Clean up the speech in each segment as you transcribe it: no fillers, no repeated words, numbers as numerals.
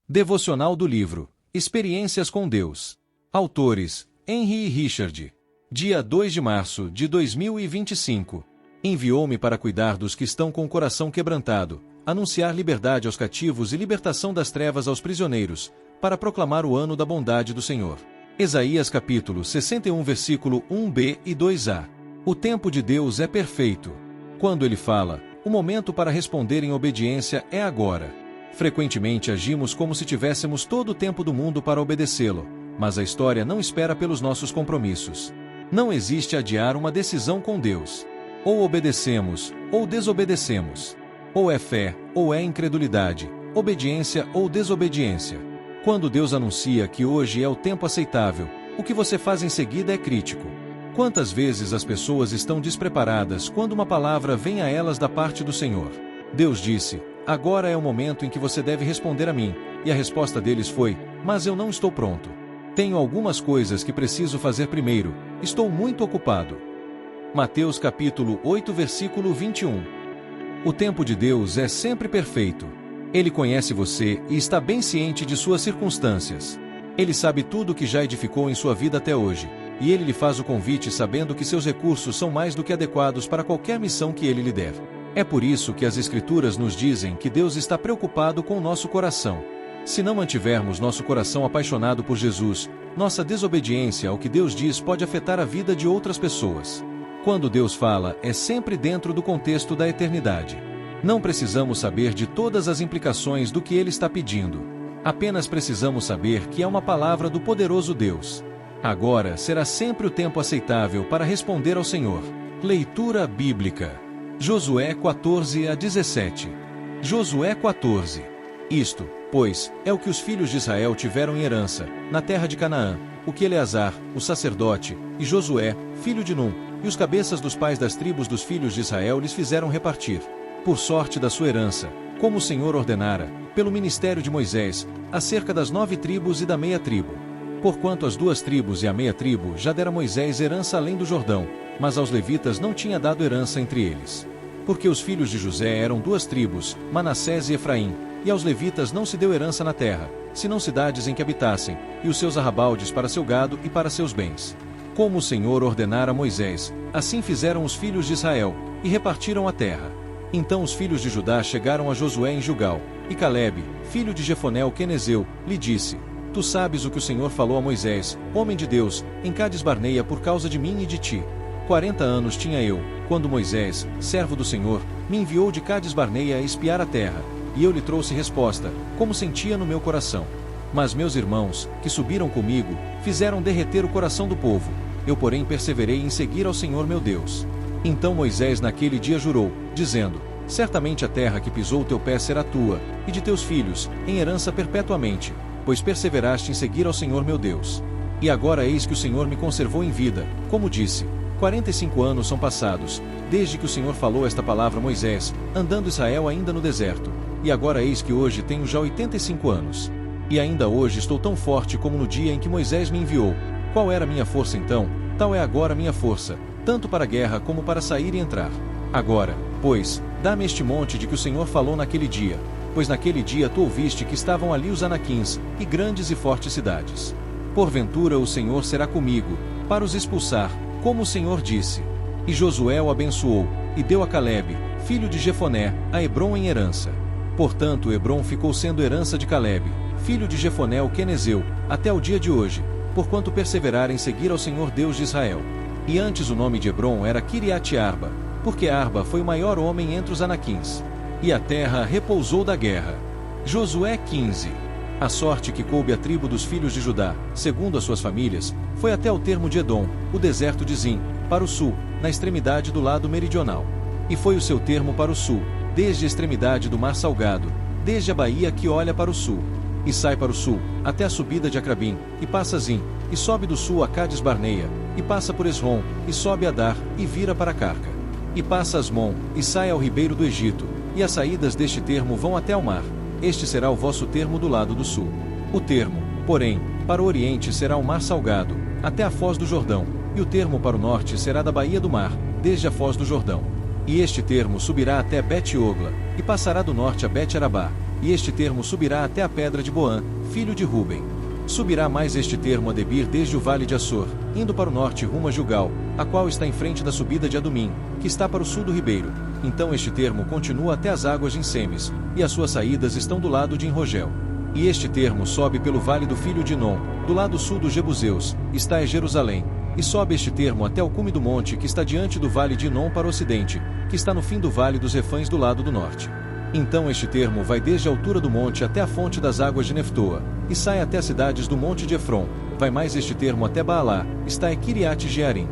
Devocional do livro Experiências com Deus. Autores: Henry e Richard. Dia 2 de março de 2025. Enviou-me para cuidar dos que estão com o coração quebrantado, anunciar liberdade aos cativos e libertação das trevas aos prisioneiros, para proclamar o ano da bondade do Senhor. Isaías capítulo 61 versículo 1b e 2a. O tempo de Deus é perfeito. Quando Ele fala, o momento para responder em obediência é agora. Frequentemente agimos como se tivéssemos todo o tempo do mundo para obedecê-lo, mas a história não espera pelos nossos compromissos. Não existe adiar uma decisão com Deus. Ou obedecemos, ou desobedecemos. Ou é fé, ou é incredulidade, obediência ou desobediência. Quando Deus anuncia que hoje é o tempo aceitável, o que você faz em seguida é crítico. Quantas vezes as pessoas estão despreparadas quando uma palavra vem a elas da parte do Senhor? Deus disse: agora é o momento em que você deve responder a mim, e a resposta deles foi: mas eu não estou pronto. Tenho algumas coisas que preciso fazer primeiro, estou muito ocupado. Mateus capítulo 8 versículo 21. O tempo de Deus é sempre perfeito. Ele conhece você e está bem ciente de suas circunstâncias. Ele sabe tudo o que já edificou em sua vida até hoje, e Ele lhe faz o convite sabendo que seus recursos são mais do que adequados para qualquer missão que Ele lhe der. É por isso que as Escrituras nos dizem que Deus está preocupado com o nosso coração. Se não mantivermos nosso coração apaixonado por Jesus, nossa desobediência ao que Deus diz pode afetar a vida de outras pessoas. Quando Deus fala, é sempre dentro do contexto da eternidade. Não precisamos saber de todas as implicações do que Ele está pedindo. Apenas precisamos saber que é uma palavra do poderoso Deus. Agora será sempre o tempo aceitável para responder ao Senhor. Leitura bíblica. Josué 14 a 17. Josué 14. Isto, pois, é o que os filhos de Israel tiveram em herança, na terra de Canaã, o que Eleazar, o sacerdote, e Josué, filho de Num, e os cabeças dos pais das tribos dos filhos de Israel lhes fizeram repartir, por sorte da sua herança, como o Senhor ordenara, pelo ministério de Moisés, acerca das 9 tribos e da meia tribo. Porquanto as 2 tribos e a meia tribo já dera Moisés herança além do Jordão, mas aos levitas não tinha dado herança entre eles. Porque os filhos de José eram 2 tribos, Manassés e Efraim, e aos levitas não se deu herança na terra, senão cidades em que habitassem, e os seus arrabaldes para seu gado e para seus bens. Como o Senhor ordenara a Moisés, assim fizeram os filhos de Israel, e repartiram a terra. Então os filhos de Judá chegaram a Josué em Gilgal, e Calebe, filho de Jefoné o quenezeu, lhe disse: Tu sabes o que o Senhor falou a Moisés, homem de Deus, em Cades Barneia por causa de mim e de ti. 40 anos tinha eu, quando Moisés, servo do Senhor, me enviou de Cades Barneia a espiar a terra, e eu lhe trouxe resposta, como sentia no meu coração. Mas meus irmãos, que subiram comigo, fizeram derreter o coração do povo. Eu, porém, perseverei em seguir ao Senhor meu Deus. Então Moisés naquele dia jurou, dizendo: Certamente a terra que pisou o teu pé será tua, e de teus filhos, em herança perpetuamente, pois perseveraste em seguir ao Senhor meu Deus. E agora eis que o Senhor me conservou em vida, como disse. 45 anos são passados, desde que o Senhor falou esta palavra a Moisés, andando Israel ainda no deserto, e agora eis que hoje tenho já 85 anos. E ainda hoje estou tão forte como no dia em que Moisés me enviou. Qual era a minha força então? Tal é agora a minha força, tanto para a guerra como para sair e entrar. Agora, pois, dá-me este monte de que o Senhor falou naquele dia, pois naquele dia tu ouviste que estavam ali os anaquins, e grandes e fortes cidades. Porventura o Senhor será comigo, para os expulsar, como o Senhor disse. E Josué o abençoou, e deu a Calebe, filho de Jefoné, a Hebrom em herança. Portanto Hebrom ficou sendo herança de Calebe, filho de Jefoné o quenezeu, até o dia de hoje, porquanto perseverar em seguir ao Senhor Deus de Israel. E antes o nome de Hebrom era Kiriat-Arba, porque Arba foi o maior homem entre os anaquins. E a terra repousou da guerra. Josué 15. A sorte que coube à tribo dos filhos de Judá, segundo as suas famílias, foi até o termo de Edom, o deserto de Zim, para o sul, na extremidade do lado meridional. E foi o seu termo para o sul, desde a extremidade do mar salgado, desde a baía que olha para o sul, e sai para o sul, até a subida de Acrabim, e passa Zim, e sobe do sul a Cades Barneia, e passa por Esrom, e sobe a Dar, e vira para Carca. E passa Asmon, e sai ao ribeiro do Egito, e as saídas deste termo vão até ao mar. Este será o vosso termo do lado do sul. O termo, porém, para o oriente será o mar salgado, até a foz do Jordão, e o termo para o norte será da baía do mar, desde a foz do Jordão. E este termo subirá até Bet-Ogla, e passará do norte a Bet-Arabá, e este termo subirá até a pedra de Boã, filho de Ruben. Subirá mais este termo a Debir desde o vale de Assor, indo para o norte rumo a Gilgal, a qual está em frente da subida de Adumim, que está para o sul do ribeiro. Então este termo continua até as águas de Ensemes, e as suas saídas estão do lado de Enrogel. E este termo sobe pelo vale do filho de Nom, do lado sul dos Jebuseus, está em Jerusalém, e sobe este termo até o cume do monte que está diante do vale de Inom para o ocidente, que está no fim do vale dos Refães do lado do norte. Então este termo vai desde a altura do monte até a fonte das águas de Neftoa, e sai até as cidades do monte de Efron. Vai mais este termo até Baalá, está em Kiriat Jearim.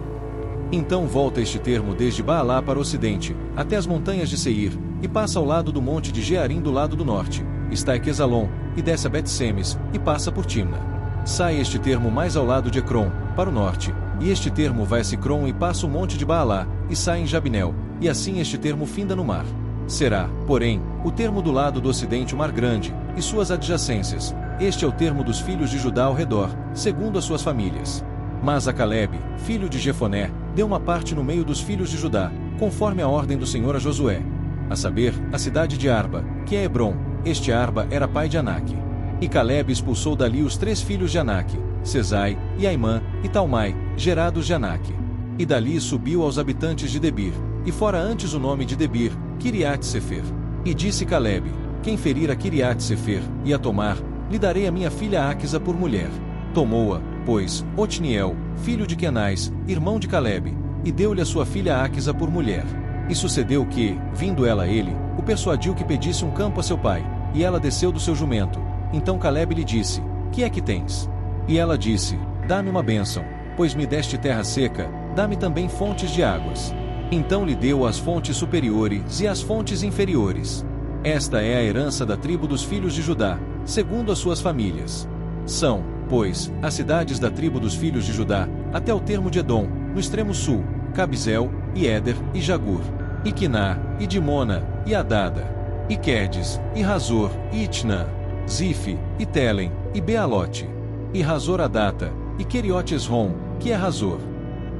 Então volta este termo desde Baalá para o ocidente, até as montanhas de Seir, e passa ao lado do monte de Jearim do lado do norte, está em Quesalon, e desce a Bet-Semes, e passa por Timna. Sai este termo mais ao lado de Ecrom, para o norte, e este termo vai a Sicrom e passa o monte de Baalá, e sai em Jabnel, e assim este termo finda no mar. Será, porém, o termo do lado do ocidente o mar grande, e suas adjacências. Este é o termo dos filhos de Judá ao redor, segundo as suas famílias. Mas a Calebe, filho de Jefoné, deu uma parte no meio dos filhos de Judá, conforme a ordem do Senhor a Josué. A saber, a cidade de Arba, que é Hebron. Este Arba era pai de Anak. E Calebe expulsou dali os 3 filhos de Anak, Sesai, e Aimã, e Talmai, gerados de Anak. E dali subiu aos habitantes de Debir, e fora antes o nome de Debir, Kiriat Sefer. E disse Calebe: quem ferir a Kiriat Sefer, e a tomar, lhe darei a minha filha Áquisa por mulher. Tomou-a, pois, Otniel, filho de Kenais, irmão de Calebe, e deu-lhe a sua filha Áquisa por mulher. E sucedeu que, vindo ela a ele, o persuadiu que pedisse um campo a seu pai, e ela desceu do seu jumento. Então Calebe lhe disse: que é que tens? E ela disse: dá-me uma bênção, pois me deste terra seca, dá-me também fontes de águas. Então lhe deu as fontes superiores e as fontes inferiores. Esta é a herança da tribo dos filhos de Judá, segundo as suas famílias. São, pois, as cidades da tribo dos filhos de Judá, até o termo de Edom, no extremo sul, Cabizel, e Éder, e Jagur, e Quiná, e Dimona, e Adada, e Quedes, e Razor, e Itnã, Zife, e Telem, e Bealote, e Razor Adata, e Queriote Esrom, que é Razor,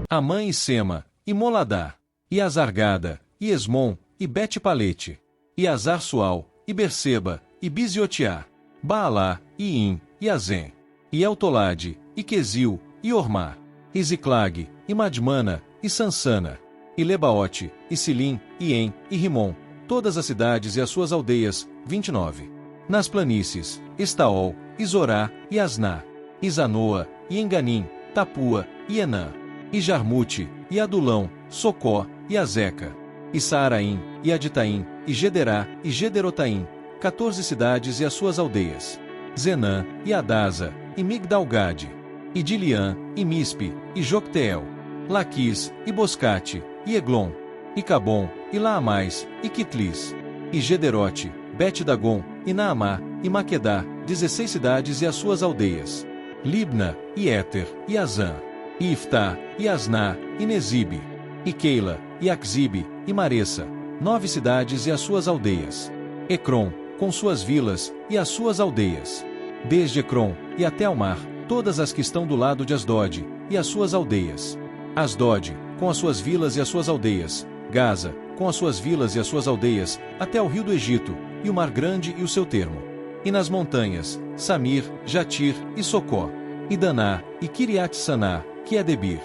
Amã e Sema, e Moladá, e Azargada, e Esmon, e Bet-Palete, e Azar-Sual, e Berseba, e Biziotiá, Baalá, e In, e Azem, e Eltolade, e Quesil, e Ormá, e Ziclag, e Madmana, e Sansana, e Lebaote, e Silim, e En, e Rimon, todas as cidades e as suas aldeias, 29. Nas planícies, Estaol, e Zorá, e Asná, e Zanoa, e Enganim, Tapua, e Enã, e Jarmute, e Adulão, Socó, e Azeca, e Saaraim, e Aditaim, e Gederá, e Gederotaim, 14 cidades e as suas aldeias. Zenã, e Adasa, e Migdalgade, e Diliã, e Mispe, e Jocteel, Laquis, e Boscate, e Eglon, e Cabom, e Laamais, e Quitlis, e Gederote, Bet-Dagon, e Naamá, e Maquedá, 16 cidades e as suas aldeias. Libna, e Éter, e Azã, e Iftá, e Asná, e Nezibe, e Keila, e Axibe, e Maressa, 9 cidades e as suas aldeias. Ecrom, com suas vilas, e as suas aldeias. Desde Ecrom, e até ao mar, todas as que estão do lado de Asdod, e as suas aldeias. Asdod, com as suas vilas e as suas aldeias. Gaza, com as suas vilas e as suas aldeias, até o rio do Egito, e o mar grande e o seu termo. E nas montanhas, Samir, Jatir, e Socó. E Daná, e Kiriat-Saná, que é Debir.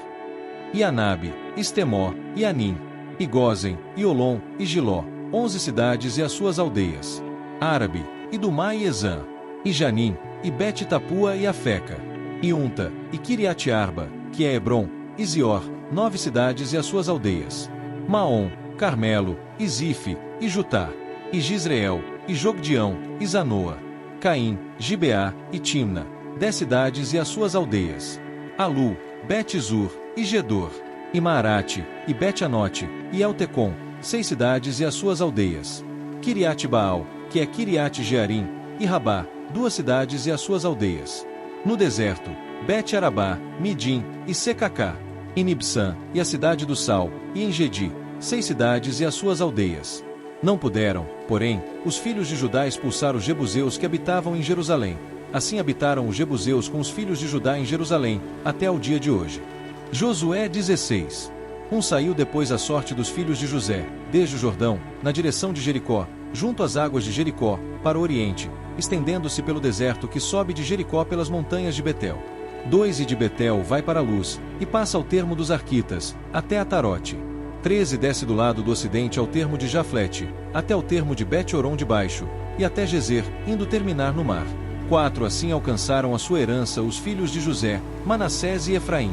E Anabe, Estemó, e Anim, e Gozen, e Olom, e Giló, 11 cidades e as suas aldeias. Árabe, e Dumá e Ezã, e Janim, e Bet-Tapua e Afeca, e Unta, e Kiriat-Arba, que é Hebron, e Zior, 9 cidades e as suas aldeias. Maom, Carmelo, e Zife, e Jutá, e Gisreel, e Jogdião, e Zanoa, Caim, Gibeá, e Timna, 10 cidades e as suas aldeias. Alu, Bet-Zur, e Gedor, e Maarate, e Bet-Anote, e Eltecom, 6 cidades e as suas aldeias. Kiriat-Baal, que é Kiriat-Jearim, e Rabá, 2 cidades e as suas aldeias. No deserto, Bet-Arabá, Midim, e Secacá, e Nibsã, e a cidade do Sal, e Engedi, 6 cidades e as suas aldeias. Não puderam, porém, os filhos de Judá expulsar os jebuseus que habitavam em Jerusalém. Assim habitaram os jebuseus com os filhos de Judá em Jerusalém, até o dia de hoje. Josué 16. Saiu depois a sorte dos filhos de José, desde o Jordão, na direção de Jericó, junto às águas de Jericó, para o oriente, estendendo-se pelo deserto que sobe de Jericó pelas montanhas de Betel. 2 E de Betel vai para a luz, e passa ao termo dos Arquitas, até Atarote. 3 E desce do lado do ocidente ao termo de Jaflete, até o termo de Bet-Horon de baixo, e até Gezer, indo terminar no mar. 4 Assim alcançaram a sua herança os filhos de José, Manassés e Efraim.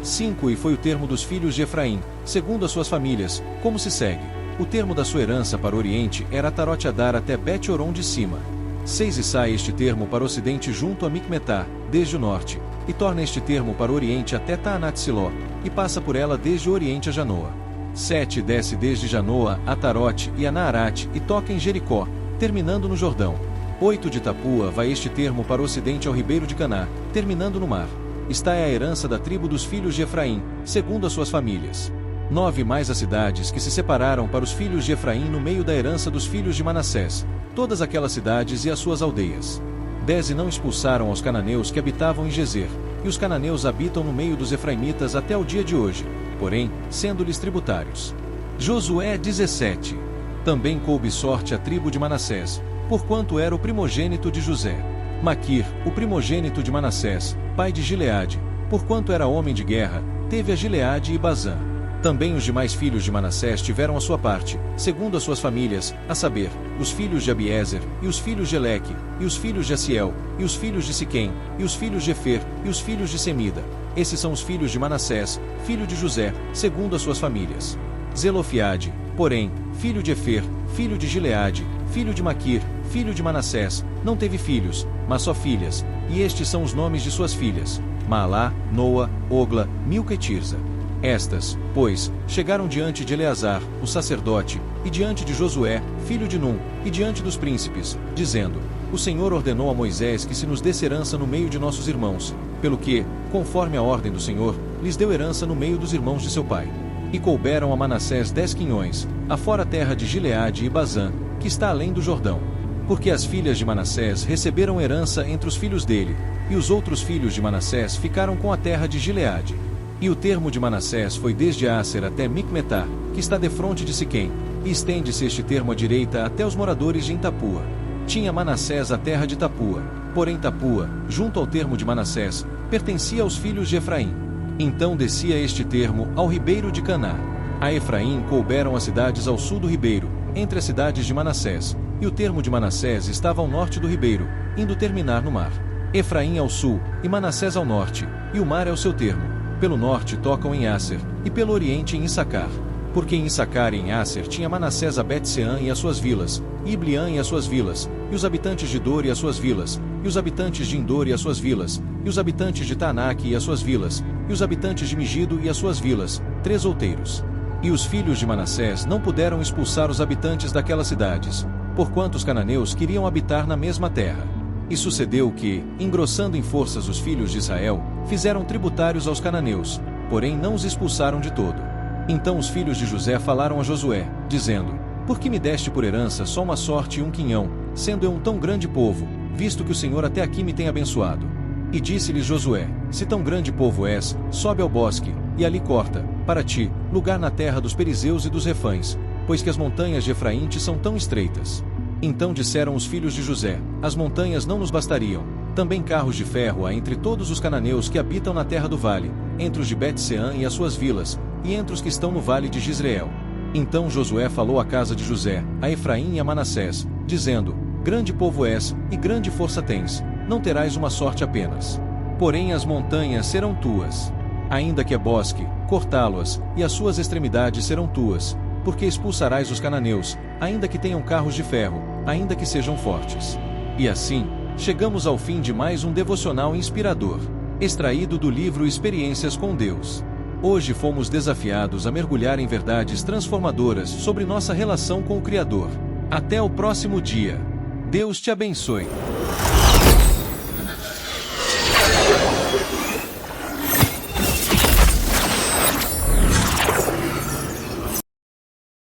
5 E foi o termo dos filhos de Efraim, segundo as suas famílias, como se segue. O termo da sua herança para o oriente era Atarote-Adar até Bet-Horon de cima. 6 E sai este termo para o ocidente junto a Micmetá, desde o norte, e torna este termo para o oriente até Taanat-Siló, e passa por ela desde o oriente a Janoa. 7 Desce desde Janoa a Atarote e a Naarate e toca em Jericó, terminando no Jordão. 8 De Tapua vai este termo para o ocidente ao ribeiro de Caná, terminando no mar. Esta é a herança da tribo dos filhos de Efraim, segundo as suas famílias. 9 Mais as cidades que se separaram para os filhos de Efraim no meio da herança dos filhos de Manassés, todas aquelas cidades e as suas aldeias. 10 E não expulsaram aos cananeus que habitavam em Gezer, e os cananeus habitam no meio dos efraimitas até o dia de hoje, porém, sendo-lhes tributários. Josué 17 Também coube sorte à tribo de Manassés, porquanto era o primogênito de José. Maquir, o primogênito de Manassés, pai de Gileade, porquanto era homem de guerra, teve a Gileade e Bazã. Também os demais filhos de Manassés tiveram a sua parte, segundo as suas famílias, a saber, os filhos de Abiezer, e os filhos de Eleque, e os filhos de Asiel, e os filhos de Siquém, e os filhos de Efer, e os filhos de Semida. Esses são os filhos de Manassés, filho de José, segundo as suas famílias. Zelofiade, porém, filho de Efer, filho de Gileade, filho de Maquir, filho de Manassés, não teve filhos, mas só filhas, e estes são os nomes de suas filhas: Maalá, Noa, Ogla, Milca e Tirza. Estas, pois, chegaram diante de Eleazar, o sacerdote, e diante de Josué, filho de Num, e diante dos príncipes, dizendo: O Senhor ordenou a Moisés que se nos desse herança no meio de nossos irmãos, pelo que, conforme a ordem do Senhor, lhes deu herança no meio dos irmãos de seu pai. E couberam a Manassés 10 quinhões, afora a terra de Gileade e Bazã, que está além do Jordão. Porque as filhas de Manassés receberam herança entre os filhos dele, e os outros filhos de Manassés ficaram com a terra de Gileade. E o termo de Manassés foi desde Aser até Micmetá, que está defronte de Siquém, e estende-se este termo à direita até os moradores de Tapua. Tinha Manassés a terra de Tapua, porém Tapua, junto ao termo de Manassés, pertencia aos filhos de Efraim. Então descia este termo ao ribeiro de Caná. A Efraim couberam as cidades ao sul do ribeiro, entre as cidades de Manassés, e o termo de Manassés estava ao norte do ribeiro, indo terminar no mar. Efraim ao sul, e Manassés ao norte, e o mar é o seu termo. Pelo norte tocam em Aser, e pelo oriente em Issacar. Porque em Issacar e em Aser tinha Manassés a Bet-Seã e as suas vilas, e Ibliã e as suas vilas, e os habitantes de Dor e as suas vilas, e os habitantes de Endor e as suas vilas, e os habitantes de Taanaque e as suas vilas, e os habitantes de Megido e as suas vilas, 3 outeiros. E os filhos de Manassés não puderam expulsar os habitantes daquelas cidades, porquanto os cananeus queriam habitar na mesma terra. E sucedeu que, engrossando em forças os filhos de Israel, fizeram tributários aos cananeus, porém não os expulsaram de todo. Então os filhos de José falaram a Josué, dizendo: Por que me deste por herança só uma sorte e um quinhão, sendo eu um tão grande povo, visto que o Senhor até aqui me tem abençoado? E disse-lhes Josué: Se tão grande povo és, sobe ao bosque, e ali corta, para ti, lugar na terra dos perizeus e dos refães, pois que as montanhas de Efraim te são tão estreitas. Então disseram os filhos de José: As montanhas não nos bastariam, também carros de ferro há entre todos os cananeus que habitam na terra do vale, entre os de Bet-Seã e as suas vilas, e entre os que estão no vale de Jizreel. Então Josué falou à casa de José, a Efraim e a Manassés, dizendo: Grande povo és, e grande força tens, não terás uma sorte apenas. Porém as montanhas serão tuas. Ainda que é bosque, cortá-lo-as, e as suas extremidades serão tuas, porque expulsarás os cananeus, ainda que tenham carros de ferro, ainda que sejam fortes. E assim, chegamos ao fim de mais um devocional inspirador, extraído do livro Experiências com Deus. Hoje fomos desafiados a mergulhar em verdades transformadoras sobre nossa relação com o Criador. Até o próximo dia. Deus te abençoe.